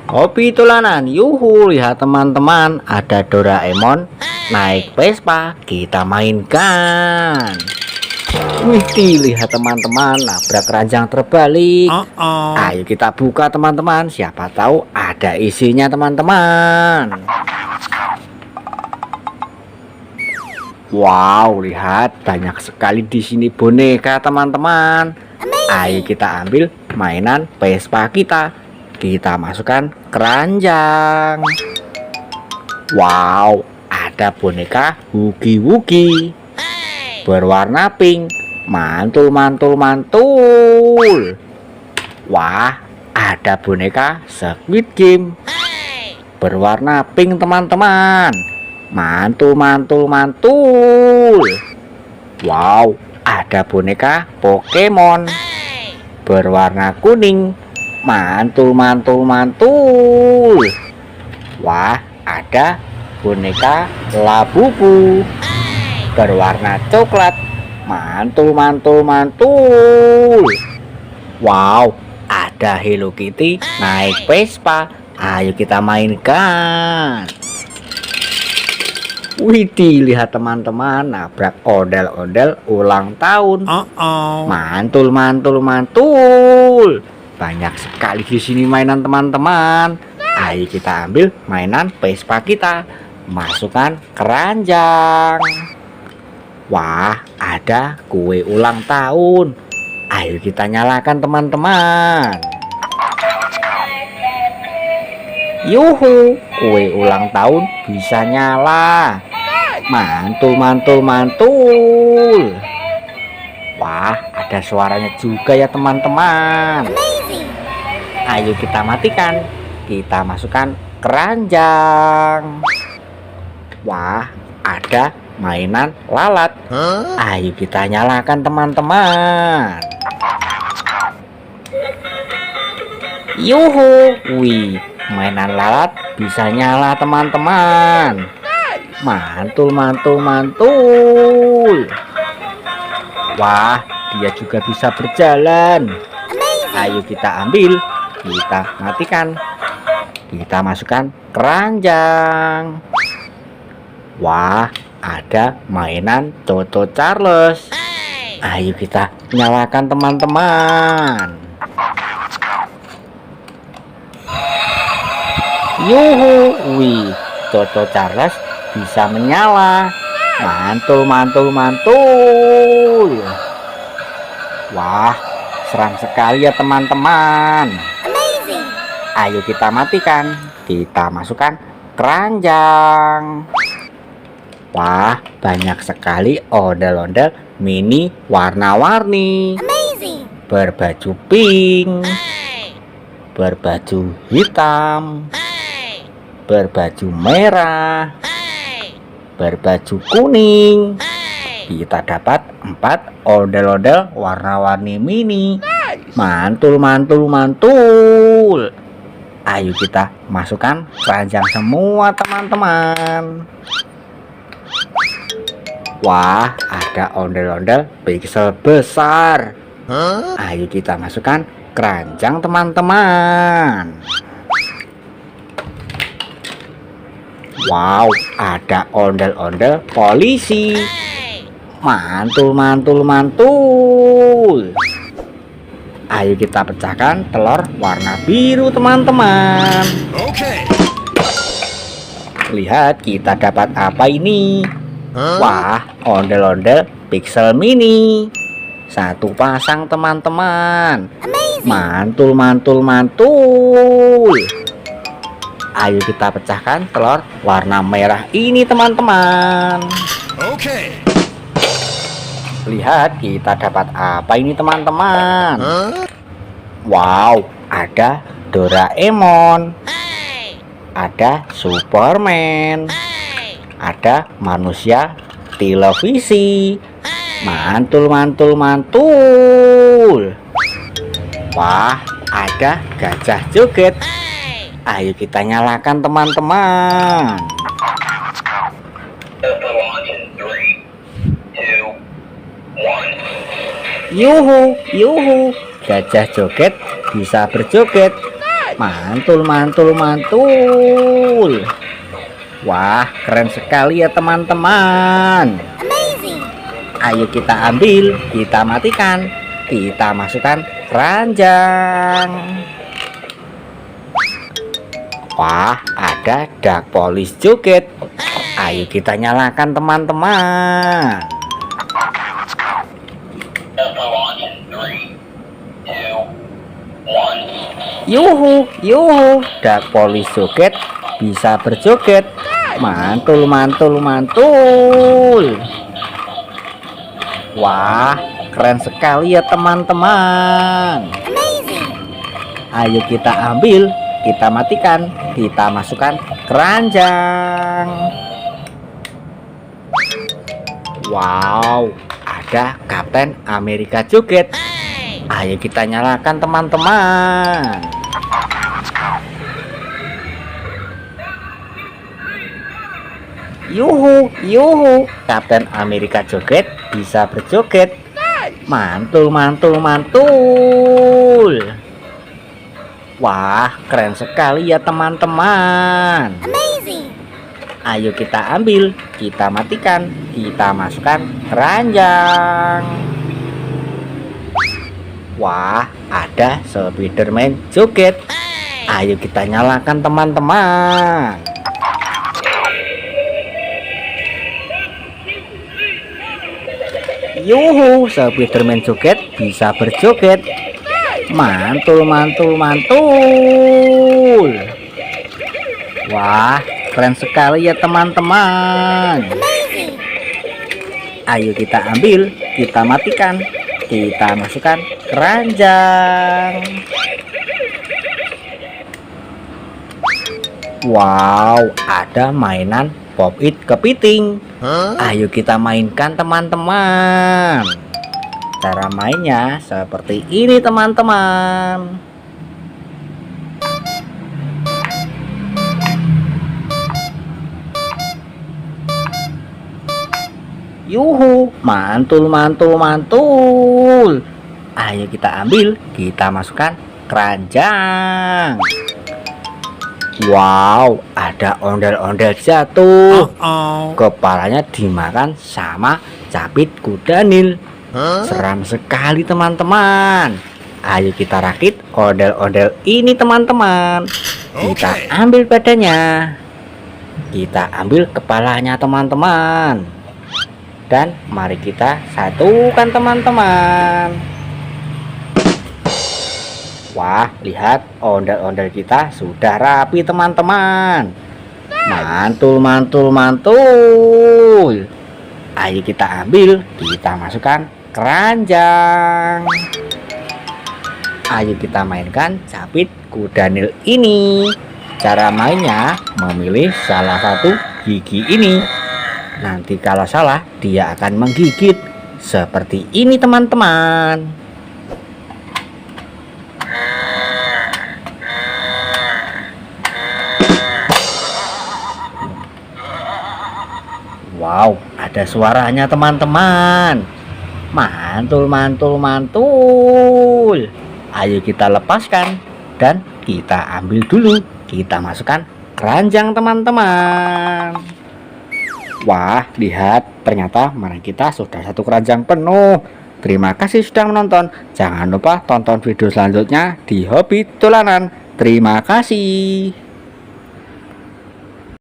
Hobi tulanan, yuhu, lihat teman-teman, ada Doraemon naik Vespa, kita mainkan. Wih, lihat teman-teman, nabrak keranjang terbalik. Ayo kita buka teman-teman, siapa tahu ada isinya teman-teman. Wow, lihat banyak sekali di sini boneka teman-teman. Ayo kita ambil mainan Vespa kita. Kita masukkan keranjang. Wow, ada boneka Hugi Wugi berwarna pink. Mantul, mantul, mantul. Wah, ada boneka Squid Game berwarna pink teman-teman. Mantul, mantul, mantul. Wow, ada boneka Pokemon berwarna kuning. Mantul, mantul, mantul. Wah, ada boneka Labubu berwarna coklat. Mantul, mantul, mantul. Wow, ada Hello Kitty naik Vespa. Ayo kita mainkan. Wih, lihat teman-teman, nabrak ondel-ondel ulang tahun. Mantul, mantul, mantul. Banyak sekali di sini mainan teman-teman. Ayo kita ambil mainan Vespa kita, masukkan keranjang. Wah, ada kue ulang tahun. Ayo kita nyalakan teman-teman. Yuhu, kue ulang tahun bisa nyala. Mantul, mantul, mantul. Wah, ada suaranya juga ya teman-teman. Ayo kita matikan. Kita masukkan keranjang. Wah, ada mainan lalat. Ayo kita nyalakan teman-teman. Yuhu, wih, mainan lalat bisa nyala teman-teman. Mantul, mantul, mantul. Wah, dia juga bisa berjalan. Ayo kita ambil, kita matikan. Kita masukkan keranjang. Wah, ada mainan Toto Charles. Ayo kita nyalakan teman-teman. Yuhu, wih, Toto Charles bisa menyala. Mantul, mantul, mantul. Wah, seram sekali ya teman-teman. Ayo kita matikan. Kita masukkan keranjang. Wah, banyak sekali ondel-ondel mini warna-warni. Berbaju pink, berbaju hitam, berbaju merah, berbaju kuning. Kita dapat 4 ondel-ondel warna-warni mini. Mantul, mantul, mantul. Ayo kita masukkan keranjang semua teman-teman. Wah, ada ondel-ondel pixel besar. Ayo kita masukkan keranjang teman-teman. Wow, ada ondel-ondel polisi. Mantul, mantul, mantul. Ayo kita pecahkan telur warna biru teman-teman. Lihat kita dapat apa ini. Wah, ondel-ondel pixel mini. Satu pasang teman-teman. Mantul, mantul, mantul. Ayo kita pecahkan telur warna merah ini teman-teman. Lihat kita dapat apa ini teman-teman. Wow, ada Doraemon, ada Superman, ada manusia televisi. Mantul, mantul, mantul. Wah, ada gajah joget. Ayo kita nyalakan teman-teman. Yuhu, yuhu, gajah joget bisa berjoget. Mantul, mantul, mantul. Wah, keren sekali ya teman-teman. Ayo kita ambil, kita matikan, kita masukkan keranjang. Wah, ada duck polish joget. Ayo kita nyalakan teman-teman. Yuhu, yuhu, duck polish joget bisa berjoget. Mantul, mantul, mantul. Wah, keren sekali ya teman-teman. Ayo kita ambil, kita matikan, kita masukkan keranjang. Wow, ada Kapten Amerika joget. Ayo kita nyalakan teman-teman. Yuhu, yuhu, Kapten Amerika joget bisa berjoget. Mantul, mantul, mantul. Wah, keren sekali ya teman-teman. Ayo kita ambil, kita matikan, kita masukkan keranjang. Wah, ada Spiderman joget. Ayo kita nyalakan teman-teman. Yuhu, Spiderman joget bisa berjoget. Mantul, mantul, mantul. Wah, keren sekali ya teman-teman. Ayo kita ambil, kita matikan, kita masukkan keranjang. Wow, ada mainan pop it kepiting. Ayo kita mainkan teman-teman. Cara mainnya seperti ini teman-teman. Yuhu, mantul, mantul, mantul. Ayo kita ambil, kita masukkan keranjang. Wow, ada ondel-ondel jatuh. Kepalanya dimakan sama capit kudanil. Seram sekali teman-teman. Ayo kita rakit ondel-ondel ini teman-teman. Kita ambil badannya, kita ambil kepalanya teman-teman, dan mari kita satukan teman-teman. Wah, lihat ondel-ondel kita sudah rapi teman-teman. Mantul, mantul, mantul. Ayo kita ambil, kita masukkan keranjang. Ayo kita mainkan capit kudanil ini. Cara mainnya memilih salah satu gigi ini. Nanti kalau salah dia akan menggigit. Seperti ini teman-teman. Wow, ada suaranya teman-teman. Mantul, mantul, mantul. Ayo kita lepaskan dan kita ambil dulu. Kita masukkan keranjang teman-teman. Wah, lihat, ternyata mainan kita sudah satu keranjang penuh. Terima kasih sudah menonton. Jangan lupa tonton video selanjutnya di Hobi Dolanan. Terima kasih.